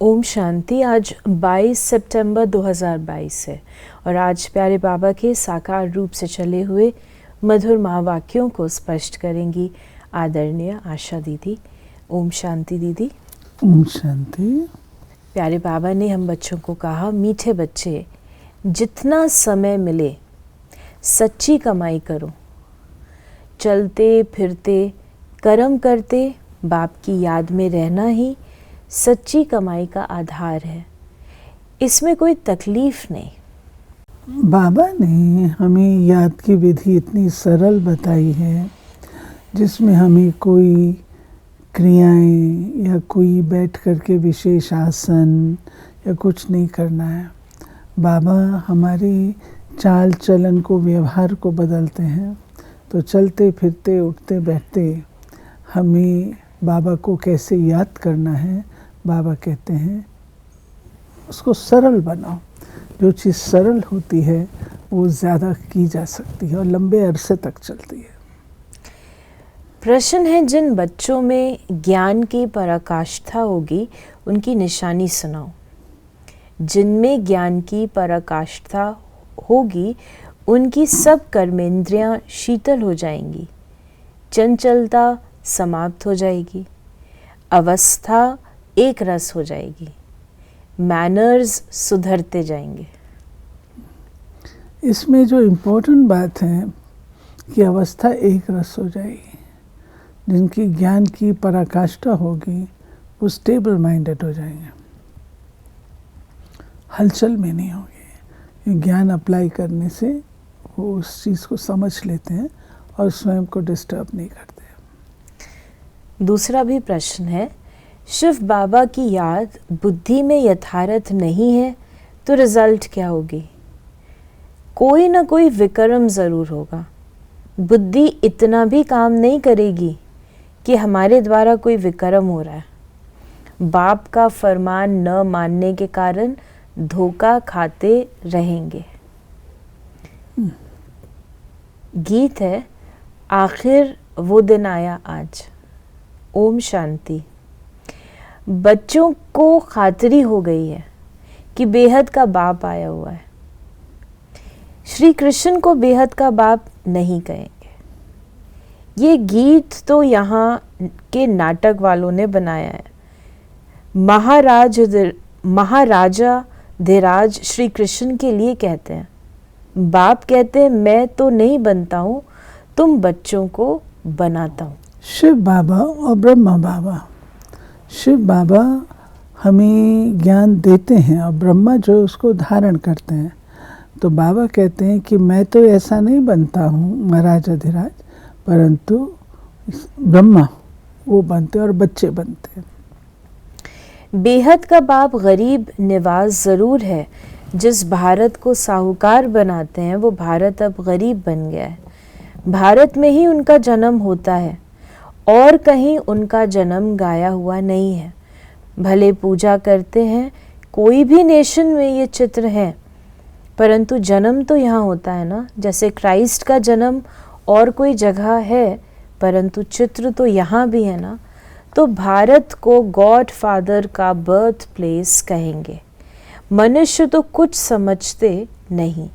ओम शांति। आज 22 सितंबर 2022 है और आज प्यारे बाबा के साकार रूप से चले हुए मधुर महावाक्यों को स्पष्ट करेंगी आदरणीय आशा दीदी। ओम शांति दीदी। ओम शांति। प्यारे बाबा ने हम बच्चों को कहा, मीठे बच्चे, जितना समय मिले सच्ची कमाई करो, चलते फिरते कर्म करते बाप की याद में रहना ही सच्ची कमाई का आधार है। इसमें कोई तकलीफ नहीं। बाबा ने हमें याद की विधि इतनी सरल बताई है, जिसमें हमें कोई क्रियाएं या कोई बैठ करके विशेष आसन या कुछ नहीं करना है। बाबा हमारी चाल चलन को, व्यवहार को बदलते हैं। तो चलते फिरते उठते बैठते हमें बाबा को कैसे याद करना है, बाबा कहते हैं उसको सरल बनाओ। जो चीज़ सरल होती है वो ज़्यादा की जा सकती है और लंबे अरसे तक चलती है। प्रश्न है, जिन बच्चों में ज्ञान की पराकाष्ठा होगी उनकी निशानी सुनाओ। जिनमें ज्ञान की पराकाष्ठा होगी उनकी सब कर्मेंद्रियां शीतल हो जाएंगी, चंचलता समाप्त हो जाएगी, अवस्था एक रस हो जाएगी, मैनर्स सुधरते जाएंगे। इसमें जो इम्पोर्टेंट बात है कि अवस्था एक रस हो जाएगी। जिनकी ज्ञान की पराकाष्ठा होगी वो स्टेबल माइंडेड हो जाएंगे, हलचल में नहीं होगी। ज्ञान अप्लाई करने से वो उस चीज़ को समझ लेते हैं और स्वयं को डिस्टर्ब नहीं करते। दूसरा भी प्रश्न है, शिव बाबा की याद बुद्धि में यथार्थ नहीं है तो रिजल्ट क्या होगी? कोई ना कोई विक्रम ज़रूर होगा। बुद्धि इतना भी काम नहीं करेगी कि हमारे द्वारा कोई विक्रम हो रहा है। बाप का फरमान न मानने के कारण धोखा खाते रहेंगे। गीत है, आखिर वो दिन आया आज। ओम शांति। बच्चों को खातरी हो गई है कि बेहद का बाप आया हुआ है। श्री कृष्ण को बेहद का बाप नहीं कहेंगे। ये गीत तो यहाँ के नाटक वालों ने बनाया है। महाराजा धीराज श्री कृष्ण के लिए कहते हैं। बाप कहते हैं, मैं तो नहीं बनता हूँ, तुम बच्चों को बनाता हूँ। शिव बाबा और ब्रह्मा बाबा। शिव बाबा हमें ज्ञान देते हैं और ब्रह्मा जो उसको धारण करते हैं। तो बाबा कहते हैं कि मैं तो ऐसा नहीं बनता हूँ महाराज अधिराज, परंतु ब्रह्मा वो बनते और बच्चे बनते हैं। बेहद का बाप गरीब निवाज ज़रूर है। जिस भारत को साहूकार बनाते हैं वो भारत अब गरीब बन गया है। भारत में ही उनका जन्म होता है और कहीं उनका जन्म गाया हुआ नहीं है। भले पूजा करते हैं, कोई भी नेशन में ये चित्र है, परंतु जन्म तो यहाँ होता है ना। जैसे क्राइस्ट का जन्म और कोई जगह है, परंतु चित्र तो यहाँ भी है ना। तो भारत को गॉड फादर का बर्थ प्लेस कहेंगे। मनुष्य तो कुछ समझते नहीं,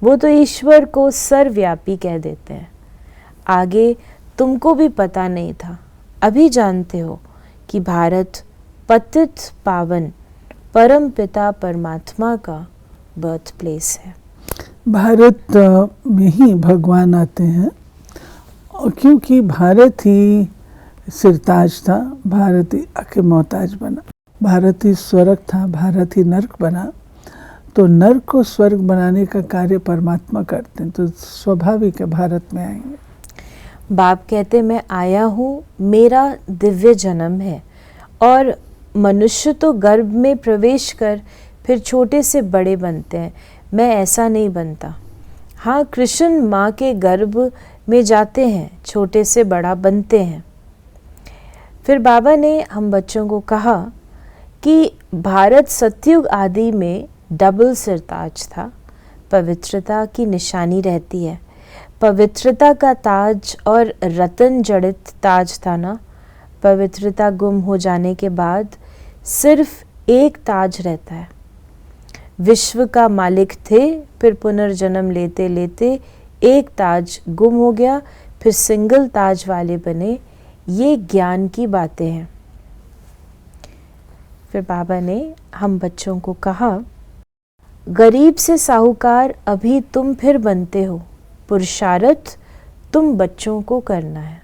वो तो ईश्वर को सर्वव्यापी कह देते हैं। आगे तुमको भी पता नहीं था, अभी जानते हो कि भारत पतित पावन परम पिता परमात्मा का बर्थ प्लेस है। भारत में ही भगवान आते हैं और क्योंकि भारत ही सिरताज था, भारत ही आके मोहताज बना। भारत ही स्वर्ग था, भारत ही नर्क बना। तो नर्क को स्वर्ग बनाने का कार्य परमात्मा करते हैं, तो स्वाभाविक है भारत में आएंगे। बाप कहते, मैं आया हूँ, मेरा दिव्य जन्म है। और मनुष्य तो गर्भ में प्रवेश कर फिर छोटे से बड़े बनते हैं, मैं ऐसा नहीं बनता। हाँ, कृष्ण माँ के गर्भ में जाते हैं, छोटे से बड़ा बनते हैं। फिर बाबा ने हम बच्चों को कहा कि भारत सतयुग आदि में डबल सिरताज था। पवित्रता की निशानी रहती है। पवित्रता का ताज और रतन जड़ित ताज था ना। पवित्रता गुम हो जाने के बाद सिर्फ एक ताज रहता है। विश्व का मालिक थे, फिर पुनर्जन्म लेते लेते एक ताज गुम हो गया, फिर सिंगल ताज वाले बने। ये ज्ञान की बातें हैं। फिर बाबा ने हम बच्चों को कहा, गरीब से साहूकार अभी तुम फिर बनते हो, पुरुषार्थ तुम बच्चों को करना है।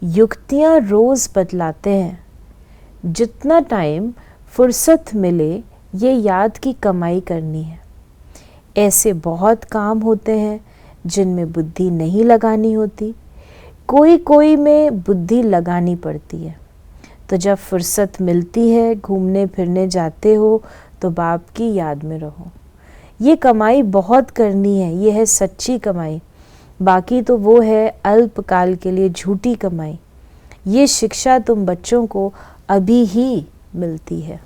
युक्तियाँ रोज़ बदलाते हैं। जितना टाइम फुर्सत मिले ये याद की कमाई करनी है। ऐसे बहुत काम होते हैं जिनमें बुद्धि नहीं लगानी होती, कोई कोई में बुद्धि लगानी पड़ती है। तो जब फुर्सत मिलती है, घूमने फिरने जाते हो, तो बाप की याद में रहो। ये कमाई बहुत करनी है, ये है सच्ची कमाई। बाकी तो वो है अल्पकाल के लिए झूठी कमाई। ये शिक्षा तुम बच्चों को अभी ही मिलती है।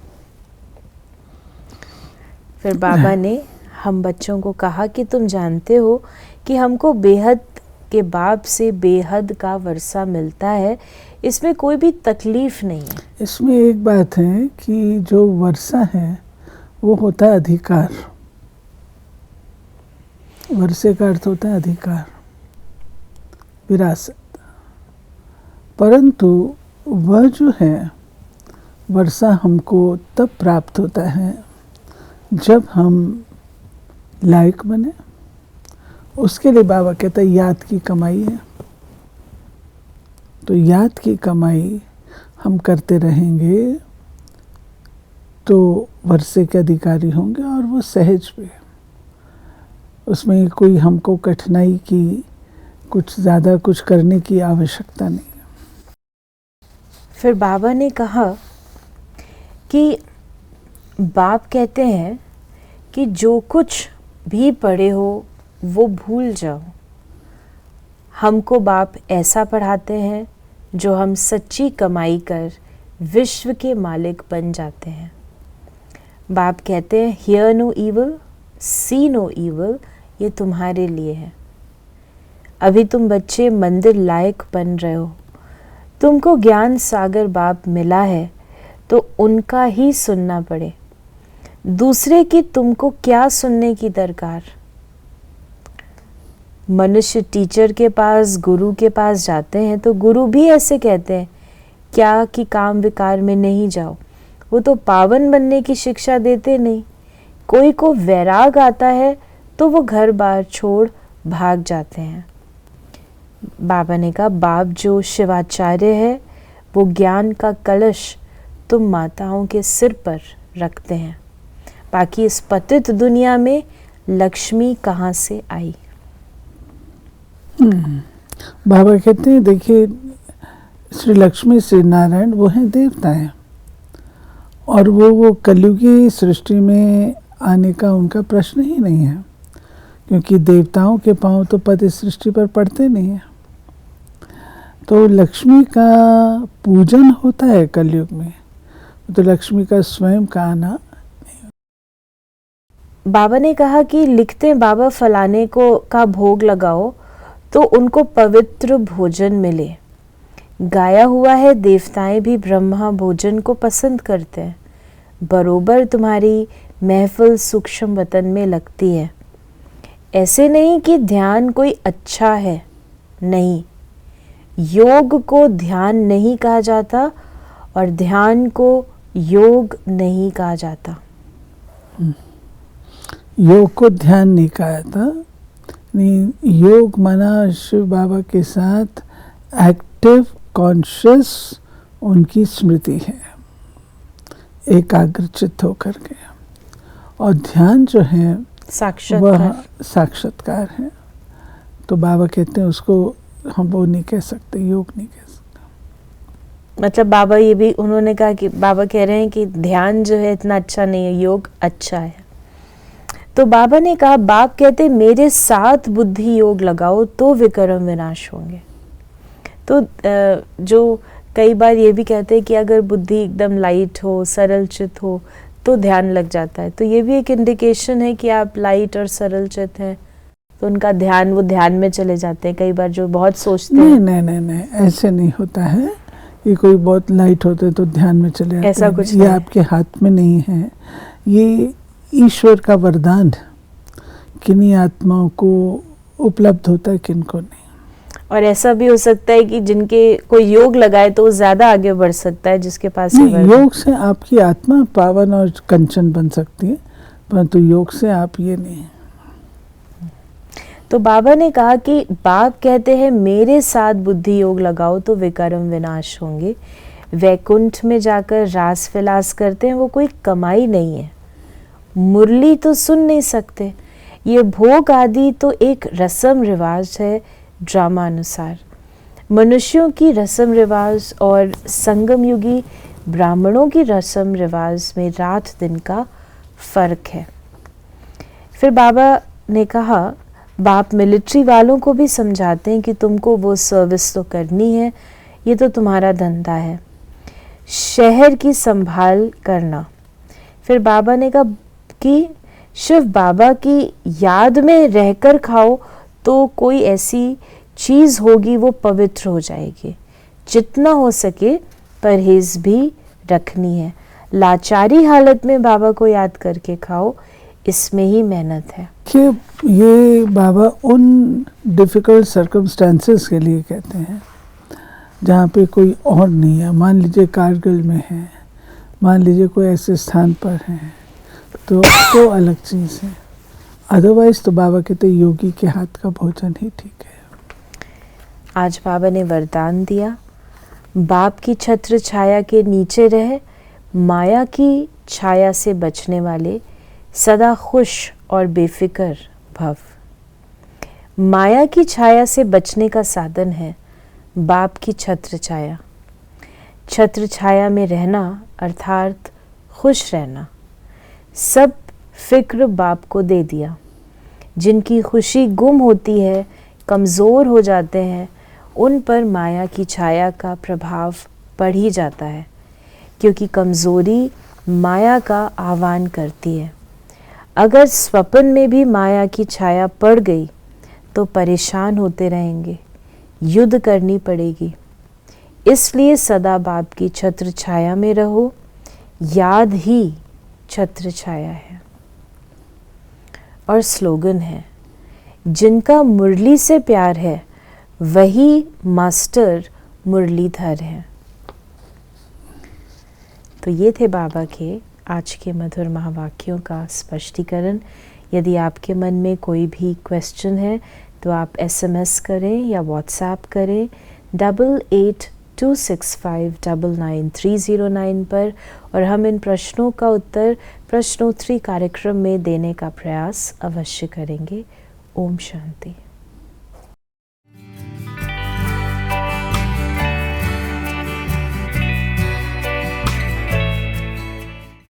फिर बाबा ने हम बच्चों को कहा कि तुम जानते हो कि हमको बेहद के बाप से बेहद का वर्षा मिलता है, इसमें कोई भी तकलीफ नहीं है। इसमें एक बात है कि जो वर्षा है वो होता है अधिकार। वर्षे का अर्थ होता है अधिकार, विरासत। परंतु वह जो है वर्षा हमको तब प्राप्त होता है जब हम लायक बने। उसके लिए बाबा कहता है याद की कमाई है। तो याद की कमाई हम करते रहेंगे तो वर्षे के अधिकारी होंगे, और वो सहज भी है। उसमें कोई हमको कठिनाई की, कुछ ज़्यादा कुछ करने की आवश्यकता नहीं है। फिर बाबा ने कहा कि बाप कहते हैं कि जो कुछ भी पढ़े हो वो भूल जाओ। हमको बाप ऐसा पढ़ाते हैं जो हम सच्ची कमाई कर विश्व के मालिक बन जाते हैं। बाप कहते हैं hear no evil, see no evil, ये तुम्हारे लिए है। अभी तुम बच्चे मंदिर लायक बन रहे हो। तुमको ज्ञान सागर बाप मिला है तो उनका ही सुनना पड़े। दूसरे की तुमको क्या सुनने की दरकार। मनुष्य टीचर के पास, गुरु के पास जाते हैं तो गुरु भी ऐसे कहते हैं क्या कि काम विकार में नहीं जाओ। वो तो पावन बनने की शिक्षा देते नहीं। कोई को वैराग आता है तो वो घर बार छोड़ भाग जाते हैं। बाबा ने कहा बाप जो शिवाचार्य है वो ज्ञान का कलश तुम माताओं के सिर पर रखते हैं। बाकी इस पतित दुनिया में लक्ष्मी कहाँ से आई। बाबा कहते हैं देखिए श्री लक्ष्मी श्री नारायण वो हैं देवता हैं, और वो कलयुगी सृष्टि में आने का उनका प्रश्न ही नहीं है, क्योंकि देवताओं के पांव तो पति सृष्टि पर पड़ते नहीं हैं। तो लक्ष्मी का पूजन होता है कलयुग में, तो लक्ष्मी का स्वयं का आना। बाबा ने कहा कि लिखते बाबा फलाने को का भोग लगाओ तो उनको पवित्र भोजन मिले। गाया हुआ है देवताएं भी ब्रह्मा भोजन को पसंद करते हैं। बरोबर तुम्हारी महफिल सूक्ष्म वतन में लगती है। ऐसे नहीं कि ध्यान कोई अच्छा है, नहीं। योग को ध्यान नहीं कहा जाता और ध्यान को योग नहीं कहा जाता। योग को ध्यान नहीं कहा जाता। योग माना शिव बाबा के साथ एक्टिव कॉन्शियस उनकी स्मृति है, एकाग्रचित्त होकर के। और ध्यान जो है वह साक्षात्कार है। तो बाबा कहते हैं उसको हम वो नहीं कह सकते, योग नहीं कह सकते। मतलब बाबा ये भी उन्होंने कहा कि बाबा कह रहे हैं कि ध्यान जो है इतना अच्छा नहीं है, योग अच्छा है। तो बाबा ने कहा बाप कहते मेरे साथ बुद्धि योग लगाओ तो विकर्म विनाश होंगे। तो जो कई बार ये भी कहते हैं कि अगर बुद्धि एकदम लाइट हो, सरल चित हो तो ध्यान लग जाता है। तो ये भी एक इंडिकेशन है कि आप लाइट और सरल चित हैं, तो उनका ध्यान वो ध्यान में चले जाते हैं। कई बार जो बहुत सोचते हैं नहीं, ऐसे नहीं होता है ये कोई बहुत लाइट होते तो ध्यान में चले आते ऐसा हैं। कुछ ये नहीं। आपके हाथ में नहीं है, ये ईश्वर का वरदान किन्हीं आत्माओं को उपलब्ध होता है, किनको नहीं। और ऐसा भी हो सकता है कि जिनके कोई योग लगाए तो वो ज्यादा आगे बढ़ सकता है, जिसके पास ये नहीं, योग से आपकी आत्मा पावन और कंचन बन सकती है, परंतु योग से आप ये नहीं। तो बाबा ने कहा कि बाप कहते हैं मेरे साथ बुद्धि योग लगाओ तो विकर्म विनाश होंगे। वैकुंठ में जाकर रास विलास करते हैं वो कोई कमाई नहीं है। मुरली तो सुन नहीं सकते, ये भोग आदि तो एक रस्म रिवाज है ड्रामा अनुसार। मनुष्यों की रस्म रिवाज और संगम युगी ब्राह्मणों की रस्म रिवाज में रात दिन का फर्क है। फिर बाबा ने कहा बाप मिलिट्री वालों को भी समझाते हैं कि तुमको वो सर्विस तो करनी है, ये तो तुम्हारा धंधा है, शहर की संभाल करना। फिर बाबा ने कहा कि शिव बाबा की याद में रहकर खाओ तो कोई ऐसी चीज़ होगी वो पवित्र हो जाएगी। जितना हो सके परहेज भी रखनी है। लाचारी हालत में बाबा को याद करके खाओ, इसमें ही मेहनत है। कि ये बाबा उन डिफ़िकल्ट सर्कमस्टेंसेस के लिए कहते हैं जहाँ पे कोई और नहीं है। मान लीजिए कारगिल में है, मान लीजिए कोई ऐसे स्थान पर है, तो अलग चीज़ है। अदरवाइज तो बाबा कहते योगी के हाथ का भोजन ही ठीक है। आज बाबा ने वरदान दिया, बाप की छत्र छाया के नीचे रहे, माया की छाया से बचने वाले सदा खुश और बेफिक्र भव। माया की छाया से बचने का साधन है बाप की छत्र छाया। छत्र छाया में रहना अर्थात खुश रहना। सब फिक्र बाप को दे दिया। जिनकी खुशी गुम होती है, कमज़ोर हो जाते हैं, उन पर माया की छाया का प्रभाव बढ़ ही जाता है, क्योंकि कमज़ोरी माया का आह्वान करती है। अगर स्वप्न में भी माया की छाया पड़ गई तो परेशान होते रहेंगे, युद्ध करनी पड़ेगी। इसलिए सदा बाप की छत्र छाया में रहो, याद ही छत्र छाया है। और स्लोगन है, जिनका मुरली से प्यार है वही मास्टर मुरलीधर है। तो ये थे बाबा के आज के मधुर महावाक्यों का स्पष्टीकरण। यदि आपके मन में कोई भी क्वेश्चन है तो आप SMS करें या WhatsApp करें 8826599309 पर, और हम इन प्रश्नों का उत्तर प्रश्नोत्तरी कार्यक्रम में देने का प्रयास अवश्य करेंगे। ओम शांति।